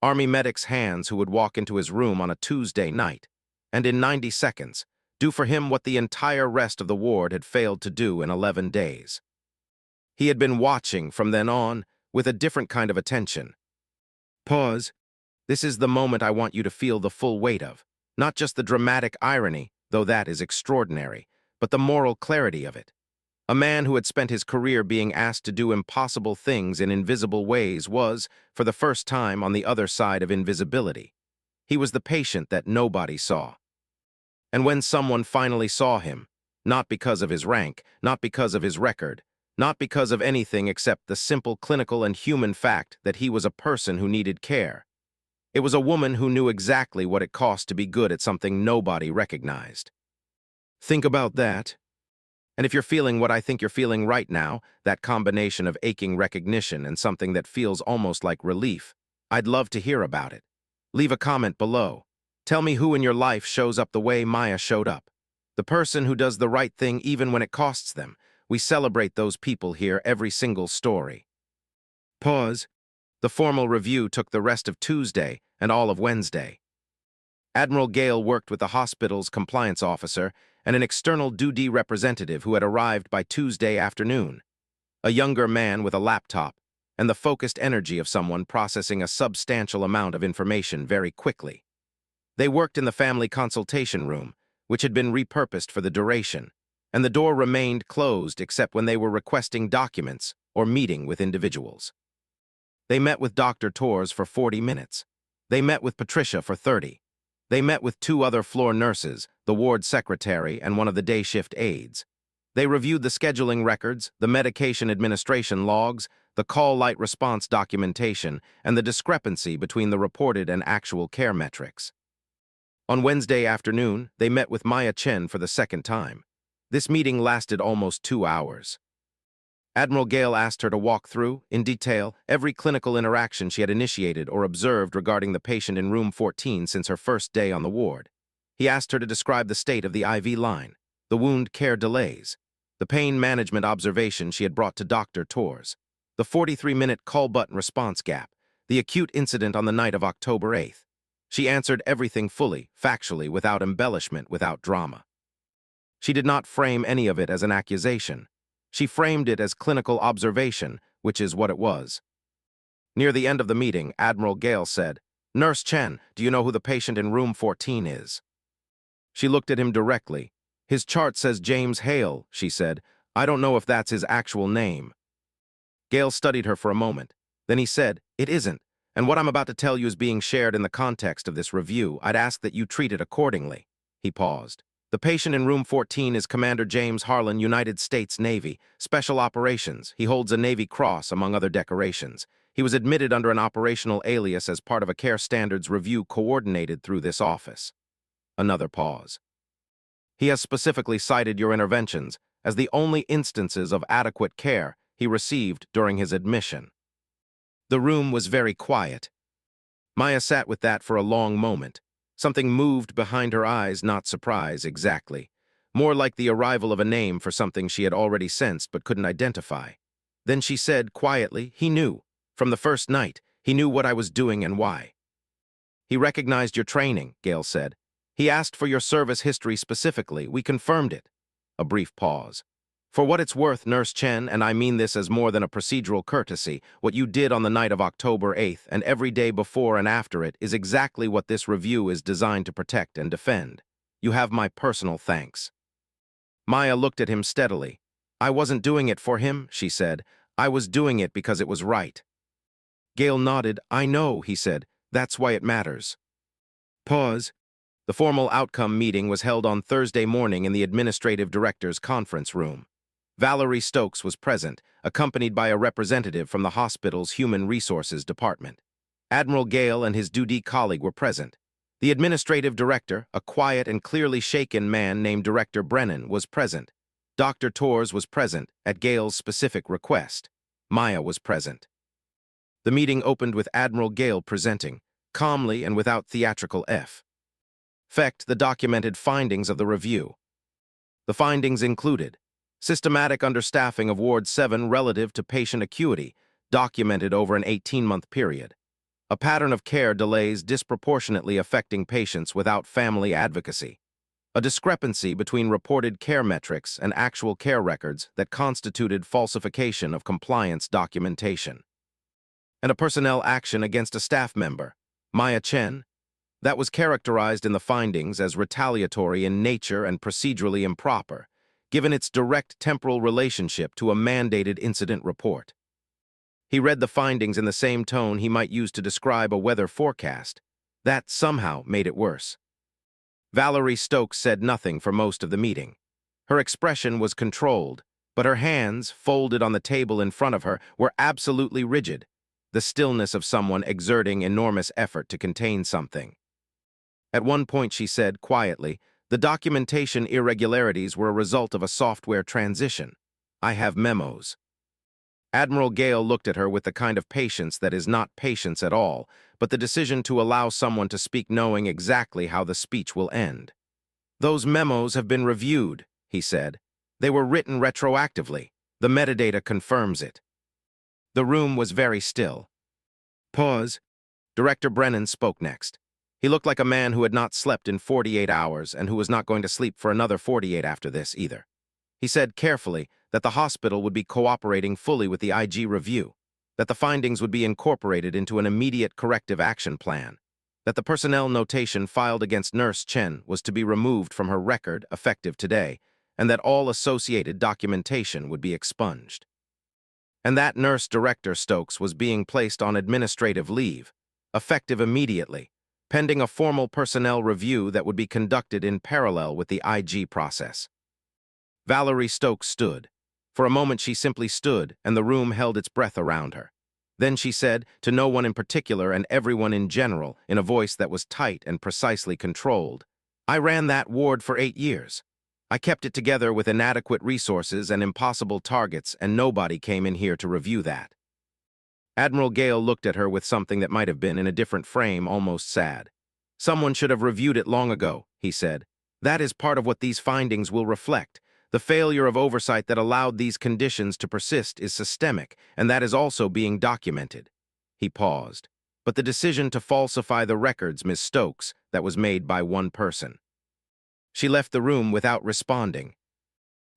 Army medics' hands who would walk into his room on a Tuesday night, and in 90 seconds, do for him what the entire rest of the ward had failed to do in 11 days. He had been watching from then on with a different kind of attention. Pause. This is the moment I want you to feel the full weight of, not just the dramatic irony, though that is extraordinary, but the moral clarity of it. A man who had spent his career being asked to do impossible things in invisible ways was, for the first time, on the other side of invisibility. He was the patient that nobody saw. And when someone finally saw him, not because of his rank, not because of his record, not because of anything except the simple clinical and human fact that he was a person who needed care, it was a woman who knew exactly what it cost to be good at something nobody recognized. Think about that. And if you're feeling what I think you're feeling right now, that combination of aching recognition and something that feels almost like relief, I'd love to hear about it. Leave a comment below. Tell me who in your life shows up the way Maya showed up. The person who does the right thing even when it costs them. We celebrate those people here every single story. Pause. The formal review took the rest of Tuesday and all of Wednesday. Admiral Gale worked with the hospital's compliance officer and an external duty representative who had arrived by Tuesday afternoon. A younger man with a laptop and the focused energy of someone processing a substantial amount of information very quickly. They worked in the family consultation room, which had been repurposed for the duration, and the door remained closed except when they were requesting documents or meeting with individuals. They met with Dr. Torres for 40 minutes. They met with Patricia for 30. They met with 2 other floor nurses, the ward secretary and one of the day shift aides. They reviewed the scheduling records, the medication administration logs, the call light response documentation, and the discrepancy between the reported and actual care metrics. On Wednesday afternoon, they met with Maya Chen for the second time. This meeting lasted almost 2 hours. Admiral Gale asked her to walk through, in detail, every clinical interaction she had initiated or observed regarding the patient in room 14 since her first day on the ward. He asked her to describe the state of the IV line, the wound care delays, the pain management observation she had brought to Dr. Torres, the 43-minute call button response gap, the acute incident on the night of October 8th. She answered everything fully, factually, without embellishment, without drama. She did not frame any of it as an accusation. She framed it as clinical observation, which is what it was. Near the end of the meeting, Admiral Gale said, "Nurse Chen, do you know who the patient in room 14 is?" She looked at him directly. "His chart says James Hale," she said. "I don't know if that's his actual name." Gale studied her for a moment. Then he said, "It isn't, and what I'm about to tell you is being shared in the context of this review. I'd ask that you treat it accordingly." He paused. "The patient in room 14 is Commander James Harlan, United States Navy, Special Operations. He holds a Navy Cross, among other decorations. He was admitted under an operational alias as part of a care standards review coordinated through this office." Another pause. "He has specifically cited your interventions as the only instances of adequate care he received during his admission." The room was very quiet. Maya sat with that for a long moment. Something moved behind her eyes, not surprise exactly. More like the arrival of a name for something she had already sensed but couldn't identify. Then she said quietly, "He knew. From the first night, he knew what I was doing and why." "He recognized your training," Gale said. "He asked for your service history specifically. We confirmed it." A brief pause. "For what it's worth, Nurse Chen, and I mean this as more than a procedural courtesy, what you did on the night of October 8th and every day before and after it is exactly what this review is designed to protect and defend. You have my personal thanks." Maya looked at him steadily. "I wasn't doing it for him," she said. "I was doing it because it was right." Gale nodded. "I know," he said. "That's why it matters." Pause. The formal outcome meeting was held on Thursday morning in the Administrative Director's conference room. Valerie Stokes was present, accompanied by a representative from the hospital's Human Resources Department. Admiral Gale and his duty colleague were present. The administrative director, a quiet and clearly shaken man named Director Brennan, was present. Dr. Torres was present, at Gale's specific request. Maya was present. The meeting opened with Admiral Gale presenting, calmly and without theatrical effect, the documented findings of the review. The findings included systematic understaffing of Ward 7 relative to patient acuity, documented over an 18-month period. A pattern of care delays disproportionately affecting patients without family advocacy. A discrepancy between reported care metrics and actual care records that constituted falsification of compliance documentation. And a personnel action against a staff member, Maya Chen, that was characterized in the findings as retaliatory in nature and procedurally improper, given its direct temporal relationship to a mandated incident report. He read the findings in the same tone he might use to describe a weather forecast. That somehow made it worse. Valerie Stokes said nothing for most of the meeting. Her expression was controlled, but her hands, folded on the table in front of her, were absolutely rigid, the stillness of someone exerting enormous effort to contain something. At one point she said, quietly, The documentation irregularities were a result of a software transition. I have memos. Admiral Gale looked at her with the kind of patience that is not patience at all, but the decision to allow someone to speak knowing exactly how the speech will end. Those memos have been reviewed, he said. They were written retroactively. The metadata confirms it. The room was very still. Pause. Director Brennan spoke next. He looked like a man who had not slept in 48 hours and who was not going to sleep for another 48 after this either. He said carefully that the hospital would be cooperating fully with the IG review, that the findings would be incorporated into an immediate corrective action plan, that the personnel notation filed against Nurse Chen was to be removed from her record effective today, and that all associated documentation would be expunged. And that Nurse Director Stokes was being placed on administrative leave, effective immediately, pending a formal personnel review that would be conducted in parallel with the IG process. Valerie Stokes stood. For a moment she simply stood, and the room held its breath around her. Then she said, to no one in particular and everyone in general, in a voice that was tight and precisely controlled, I ran that ward for 8 years. I kept it together with inadequate resources and impossible targets, and nobody came in here to review that. Admiral Gale looked at her with something that might have been, in a different frame, almost sad. Someone should have reviewed it long ago, he said. That is part of what these findings will reflect. The failure of oversight that allowed these conditions to persist is systemic, and that is also being documented. He paused. But the decision to falsify the records, Miss Stokes, that was made by one person. She left the room without responding.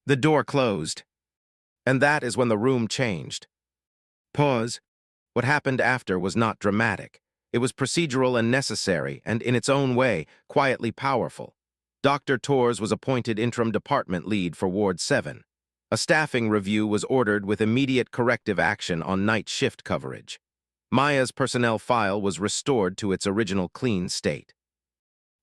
The door closed. And that is when the room changed. Pause. What happened after was not dramatic. It was procedural and necessary, and in its own way, quietly powerful. Dr. Torres was appointed interim department lead for Ward 7. A staffing review was ordered with immediate corrective action on night shift coverage. Maya's personnel file was restored to its original clean state.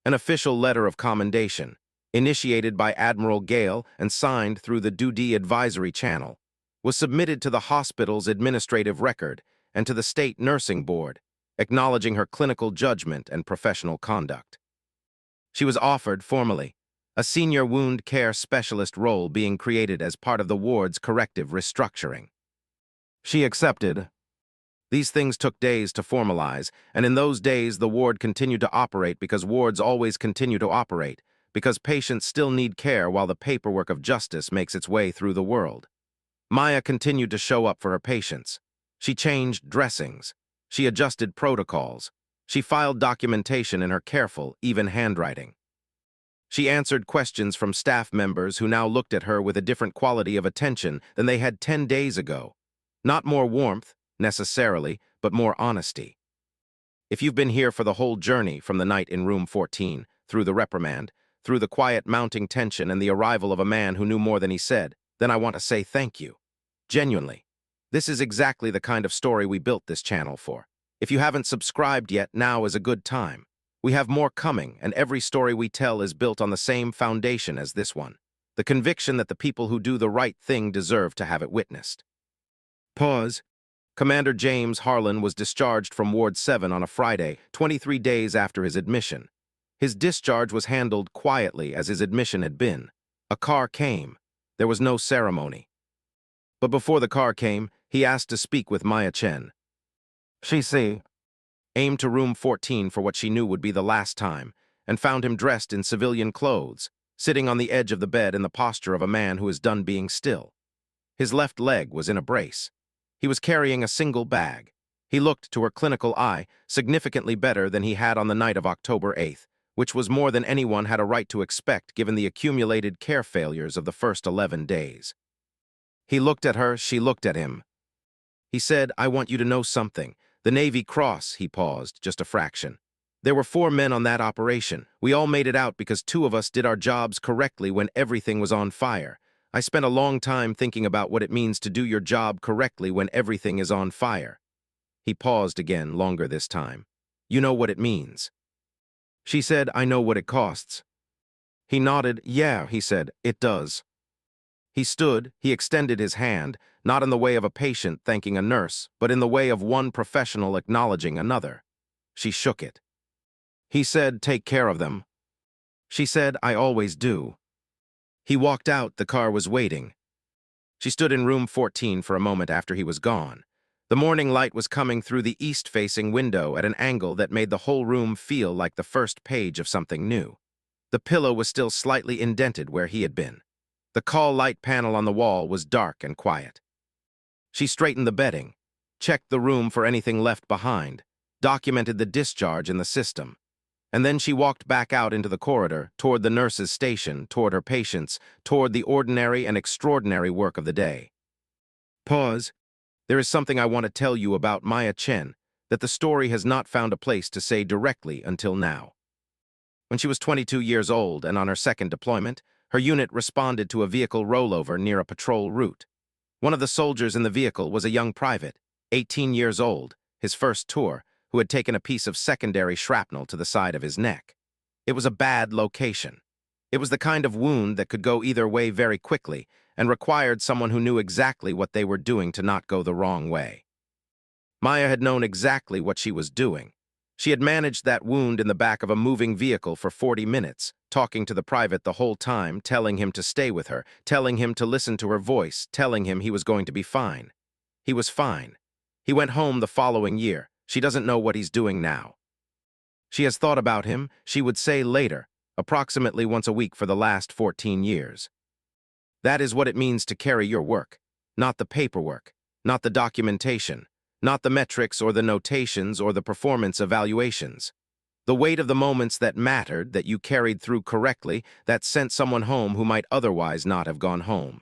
An official letter of commendation, initiated by Admiral Gale and signed through the Duty Advisory Channel, was submitted to the hospital's administrative record and to the State Nursing Board, acknowledging her clinical judgment and professional conduct. She was offered, formally, a senior wound care specialist role being created as part of the ward's corrective restructuring. She accepted. These things took days to formalize, and in those days the ward continued to operate because wards always continue to operate, because patients still need care while the paperwork of justice makes its way through the world. Maya continued to show up for her patients. She changed dressings. She adjusted protocols. She filed documentation in her careful, even handwriting. She answered questions from staff members who now looked at her with a different quality of attention than they had 10 days ago. Not more warmth, necessarily, but more honesty. If you've been here for the whole journey from the night in room 14, through the reprimand, through the quiet mounting tension and the arrival of a man who knew more than he said, then I want to say thank you. Genuinely. This is exactly the kind of story we built this channel for. If you haven't subscribed yet, now is a good time. We have more coming, and every story we tell is built on the same foundation as this one. The conviction that the people who do the right thing deserve to have it witnessed. Pause. Commander James Harlan was discharged from Ward 7 on a Friday, 23 days after his admission. His discharge was handled quietly as his admission had been. A car came. There was no ceremony. But before the car came, he asked to speak with Maya Chen. She aimed to room 14 for what she knew would be the last time, and found him dressed in civilian clothes, sitting on the edge of the bed in the posture of a man who is done being still. His left leg was in a brace. He was carrying a single bag. He looked, to her clinical eye, significantly better than he had on the night of October 8th, which was more than anyone had a right to expect given the accumulated care failures of the first 11 days. He looked at her, she looked at him. He said, I want you to know something. The Navy Cross, he paused, just a fraction. There were 4 men on that operation. We all made it out because 2 of us did our jobs correctly when everything was on fire. I spent a long time thinking about what it means to do your job correctly when everything is on fire. He paused again, longer this time. You know what it means. She said, I know what it costs. He nodded. Yeah, he said, it does. He stood, he extended his hand, not in the way of a patient thanking a nurse, but in the way of one professional acknowledging another. She shook it. He said, take care of them. She said, "I always do." He walked out, the car was waiting. She stood in room 14 for a moment after he was gone. The morning light was coming through the east-facing window at an angle that made the whole room feel like the first page of something new. The pillow was still slightly indented where he had been. The call light panel on the wall was dark and quiet. She straightened the bedding, checked the room for anything left behind, documented the discharge in the system, and then she walked back out into the corridor, toward the nurse's station, toward her patients, toward the ordinary and extraordinary work of the day. Pause. There is something I want to tell you about Maya Chen that the story has not found a place to say directly until now. When she was 22 years old and on her second deployment, her unit responded to a vehicle rollover near a patrol route. One of the soldiers in the vehicle was a young private, 18 years old, his first tour, who had taken a piece of secondary shrapnel to the side of his neck. It was a bad location. It was the kind of wound that could go either way very quickly and required someone who knew exactly what they were doing to not go the wrong way. Maya had known exactly what she was doing. She had managed that wound in the back of a moving vehicle for 40 minutes, talking to the private the whole time, telling him to stay with her, telling him to listen to her voice, telling him he was going to be fine. He was fine. He went home the following year. She doesn't know what he's doing now. She has thought about him, she would say later, approximately once a week for the last 14 years. That is what it means to carry your work, not the paperwork, not the documentation, not the metrics or the notations or the performance evaluations. The weight of the moments that mattered, that you carried through correctly, that sent someone home who might otherwise not have gone home.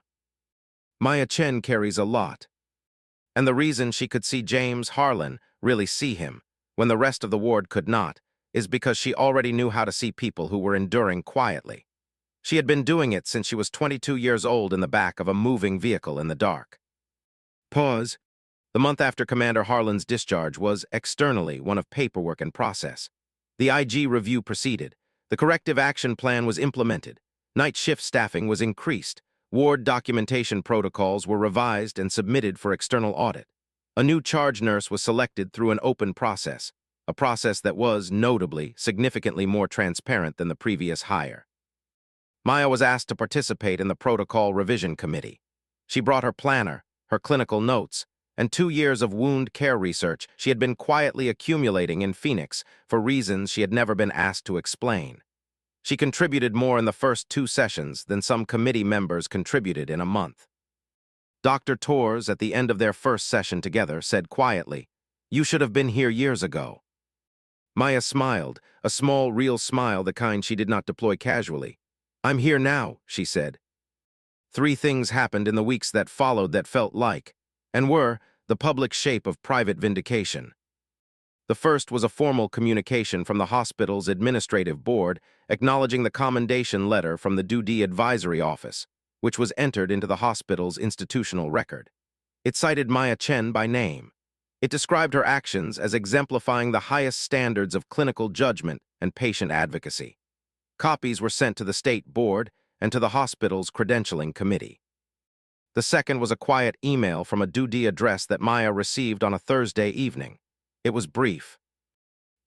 Maya Chen carries a lot. And the reason she could see James Harlan, really see him, when the rest of the ward could not, is because she already knew how to see people who were enduring quietly. She had been doing it since she was 22 years old in the back of a moving vehicle in the dark. Pause. The month after Commander Harlan's discharge was, externally, one of paperwork and process. The IG review proceeded. The corrective action plan was implemented. Night shift staffing was increased. Ward documentation protocols were revised and submitted for external audit. A new charge nurse was selected through an open process, a process that was, notably, significantly more transparent than the previous hire. Maya was asked to participate in the protocol revision committee. She brought her planner, her clinical notes, and 2 years of wound care research she had been quietly accumulating in Phoenix for reasons she had never been asked to explain. She contributed more in the first 2 sessions than some committee members contributed in a month. Dr. Torres, at the end of their first session together, said quietly, "You should have been here years ago." Maya smiled, a small, real smile, the kind she did not deploy casually. "I'm here now," she said. 3 things happened in the weeks that followed that felt like, and were, the public shape of private vindication. The first was a formal communication from the hospital's administrative board acknowledging the commendation letter from the Duty Advisory Office, which was entered into the hospital's institutional record. It cited Maya Chen by name. It described her actions as exemplifying the highest standards of clinical judgment and patient advocacy. Copies were sent to the state board and to the hospital's credentialing committee. The second was a quiet email from a Duty address that Maya received on a Thursday evening. It was brief.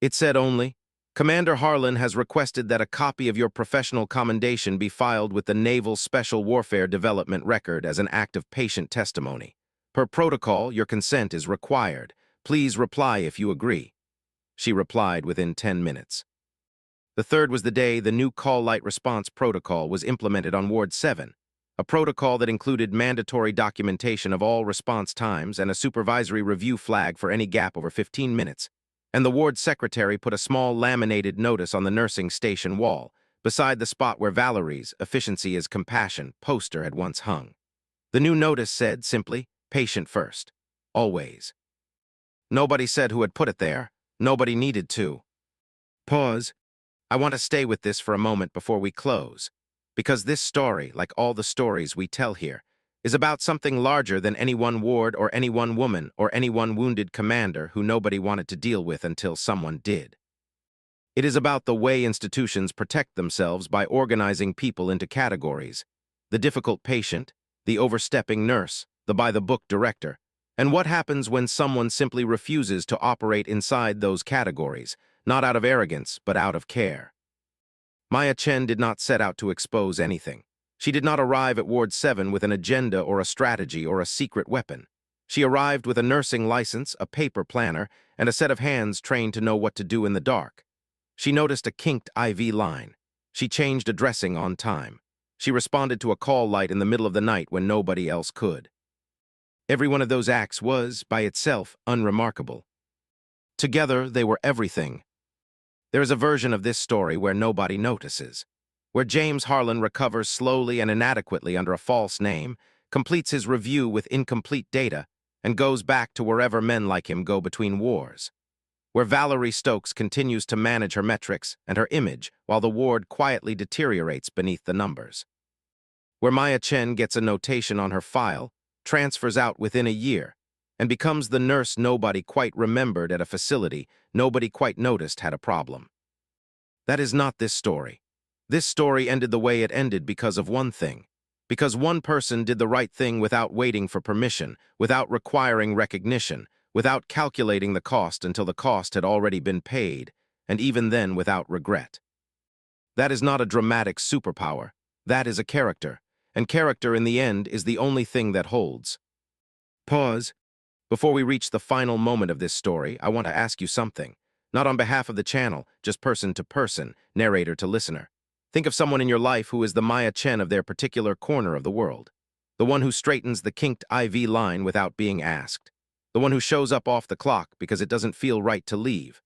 It said only, "Commander Harlan has requested that a copy of your professional commendation be filed with the Naval Special Warfare Development Record as an act of patient testimony. Per protocol, your consent is required. Please reply if you agree." She replied within 10 minutes. The third was the day the new call light response protocol was implemented on Ward 7, a protocol that included mandatory documentation of all response times and a supervisory review flag for any gap over 15 minutes, and the ward secretary put a small laminated notice on the nursing station wall, beside the spot where Valerie's "Efficiency is Compassion" poster had once hung. The new notice said simply, "Patient first. Always." Nobody said who had put it there. Nobody needed to. Pause. I want to stay with this for a moment before we close, because this story, like all the stories we tell here, is about something larger than any one ward or any one woman or any one wounded commander who nobody wanted to deal with until someone did. It is about the way institutions protect themselves by organizing people into categories: the difficult patient, the overstepping nurse, the by-the-book director, and what happens when someone simply refuses to operate inside those categories, not out of arrogance, but out of care. Maya Chen did not set out to expose anything. She did not arrive at Ward 7 with an agenda or a strategy or a secret weapon. She arrived with a nursing license, a paper planner, and a set of hands trained to know what to do in the dark. She noticed a kinked IV line. She changed a dressing on time. She responded to a call light in the middle of the night when nobody else could. Every one of those acts was, by itself, unremarkable. Together, they were everything. There is a version of this story where nobody notices, where James Harlan recovers slowly and inadequately under a false name, completes his review with incomplete data, and goes back to wherever men like him go between wars, where Valerie Stokes continues to manage her metrics and her image while the ward quietly deteriorates beneath the numbers, where Maya Chen gets a notation on her file, transfers out within a year, and becomes the nurse nobody quite remembered at a facility nobody quite noticed had a problem. That is not this story. This story ended the way it ended because of one thing. Because one person did the right thing without waiting for permission, without requiring recognition, without calculating the cost until the cost had already been paid, and even then without regret. That is not a dramatic superpower. That is a character, and character in the end is the only thing that holds. Pause. Before we reach the final moment of this story, I want to ask you something. Not on behalf of the channel, just person to person, narrator to listener. Think of someone in your life who is the Maya Chen of their particular corner of the world. The one who straightens the kinked IV line without being asked. The one who shows up off the clock because it doesn't feel right to leave.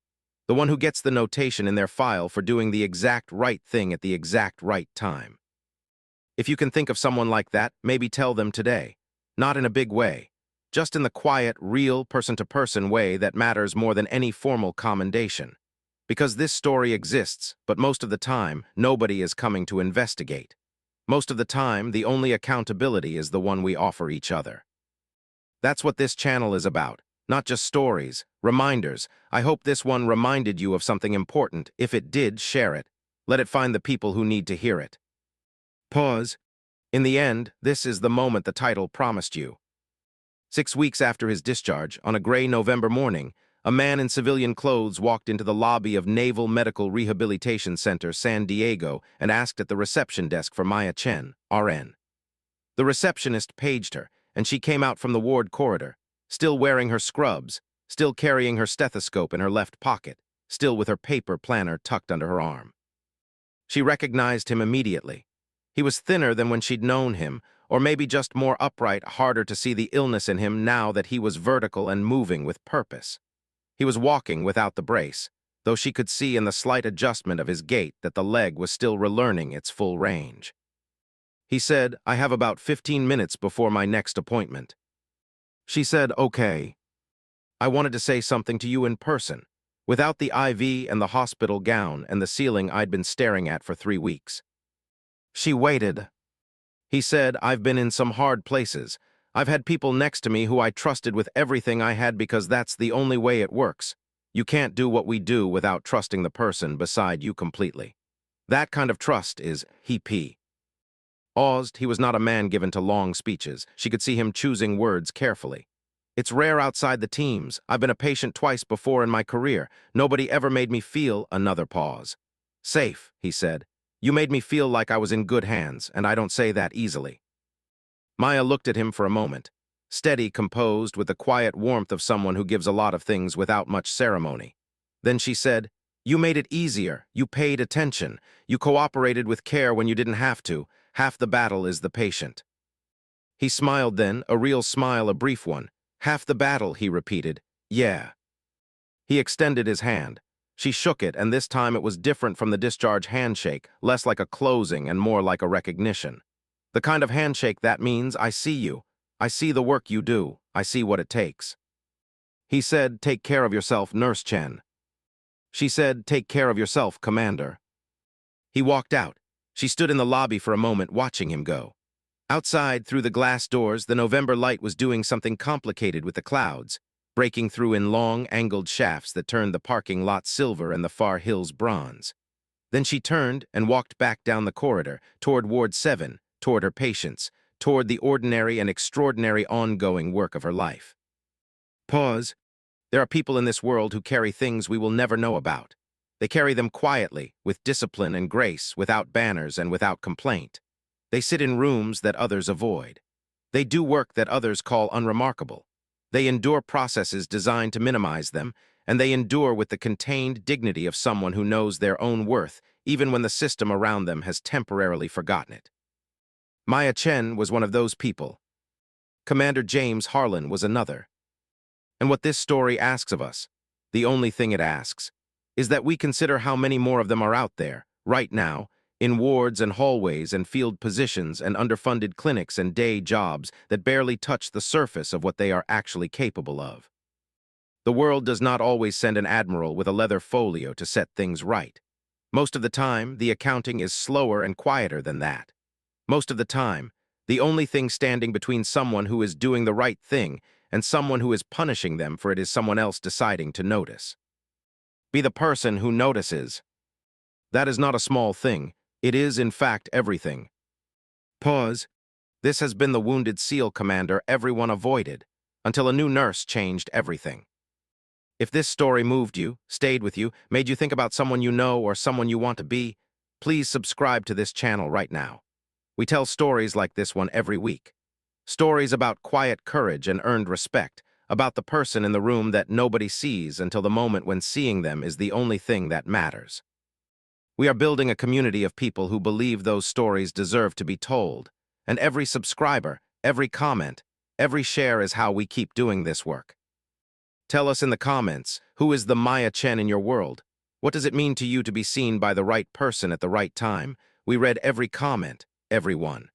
The one who gets the notation in their file for doing the exact right thing at the exact right time. If you can think of someone like that, maybe tell them today. Not in a big way. Just in the quiet, real, person-to-person way that matters more than any formal commendation. Because this story exists, but most of the time, nobody is coming to investigate. Most of the time, the only accountability is the one we offer each other. That's what this channel is about. Not just stories, reminders. I hope this one reminded you of something important. If it did, share it. Let it find the people who need to hear it. Pause. In the end, this is the moment the title promised you. 6 weeks after his discharge, on a gray November morning, a man in civilian clothes walked into the lobby of Naval Medical Rehabilitation Center, San Diego, and asked at the reception desk for Maya Chen, RN. The receptionist paged her, and she came out from the ward corridor, still wearing her scrubs, still carrying her stethoscope in her left pocket, still with her paper planner tucked under her arm. She recognized him immediately. He was thinner than when she'd known him, or maybe just more upright, harder to see the illness in him now that he was vertical and moving with purpose. He was walking without the brace, though she could see in the slight adjustment of his gait that the leg was still relearning its full range. He said, "I have about 15 minutes before my next appointment." She said, "Okay." "I wanted to say something to you in person, without the IV and the hospital gown and the ceiling I'd been staring at for 3 weeks." She waited. He said, "I've been in some hard places. I've had people next to me who I trusted with everything I had because that's the only way it works. You can't do what we do without trusting the person beside you completely. That kind of trust is he paused. He was not a man given to long speeches. She could see him choosing words carefully. "It's rare outside the teams. I've been a patient twice before in my career. Nobody ever made me feel," another pause. "Safe," he said. "You made me feel like I was in good hands, and I don't say that easily." Maya looked at him for a moment, steady, composed, with the quiet warmth of someone who gives a lot of things without much ceremony. Then she said, "You made it easier. You paid attention. You cooperated with care when you didn't have to. Half the battle is the patient." He smiled then, a real smile, a brief one. "Half the battle," he repeated. "Yeah." He extended his hand. She shook it, and this time it was different from the discharge handshake, less like a closing and more like a recognition. The kind of handshake that means, "I see you. I see the work you do. I see what it takes." He said, "Take care of yourself, Nurse Chen." She said, "Take care of yourself, Commander." He walked out. She stood in the lobby for a moment, watching him go. Outside, through the glass doors, the November light was doing something complicated with the clouds, breaking through in long, angled shafts that turned the parking lot silver and the far hills bronze. Then she turned and walked back down the corridor, toward Ward 7, toward her patients, toward the ordinary and extraordinary ongoing work of her life. Pause. There are people in this world who carry things we will never know about. They carry them quietly, with discipline and grace, without banners and without complaint. They sit in rooms that others avoid. They do work that others call unremarkable. They endure processes designed to minimize them, and they endure with the contained dignity of someone who knows their own worth, even when the system around them has temporarily forgotten it. Maya Chen was one of those people. Commander James Harlan was another. And what this story asks of us, the only thing it asks, is that we consider how many more of them are out there, right now, in wards and hallways and field positions and underfunded clinics and day jobs that barely touch the surface of what they are actually capable of. The world does not always send an admiral with a leather folio to set things right. Most of the time, the accounting is slower and quieter than that. Most of the time, the only thing standing between someone who is doing the right thing and someone who is punishing them for it is someone else deciding to notice. Be the person who notices. That is not a small thing. It is, in fact, everything. Pause. This has been the Wounded SEAL commander everyone avoided, until a new nurse changed everything. If this story moved you, stayed with you, made you think about someone you know or someone you want to be, please subscribe to this channel right now. We tell stories like this one every week. Stories about quiet courage and earned respect, about the person in the room that nobody sees until the moment when seeing them is the only thing that matters. We are building a community of people who believe those stories deserve to be told, and every subscriber, every comment, every share is how we keep doing this work. Tell us in the comments, who is the Maya Chen in your world? What does it mean to you to be seen by the right person at the right time? We read every comment, every one.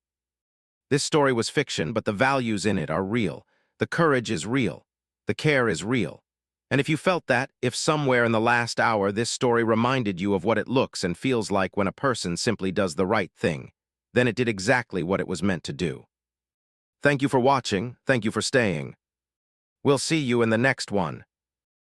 This story was fiction, but the values in it are real. The courage is real. The care is real. And if you felt that, if somewhere in the last hour this story reminded you of what it looks and feels like when a person simply does the right thing, then it did exactly what it was meant to do. Thank you for watching. Thank you for staying. We'll see you in the next one.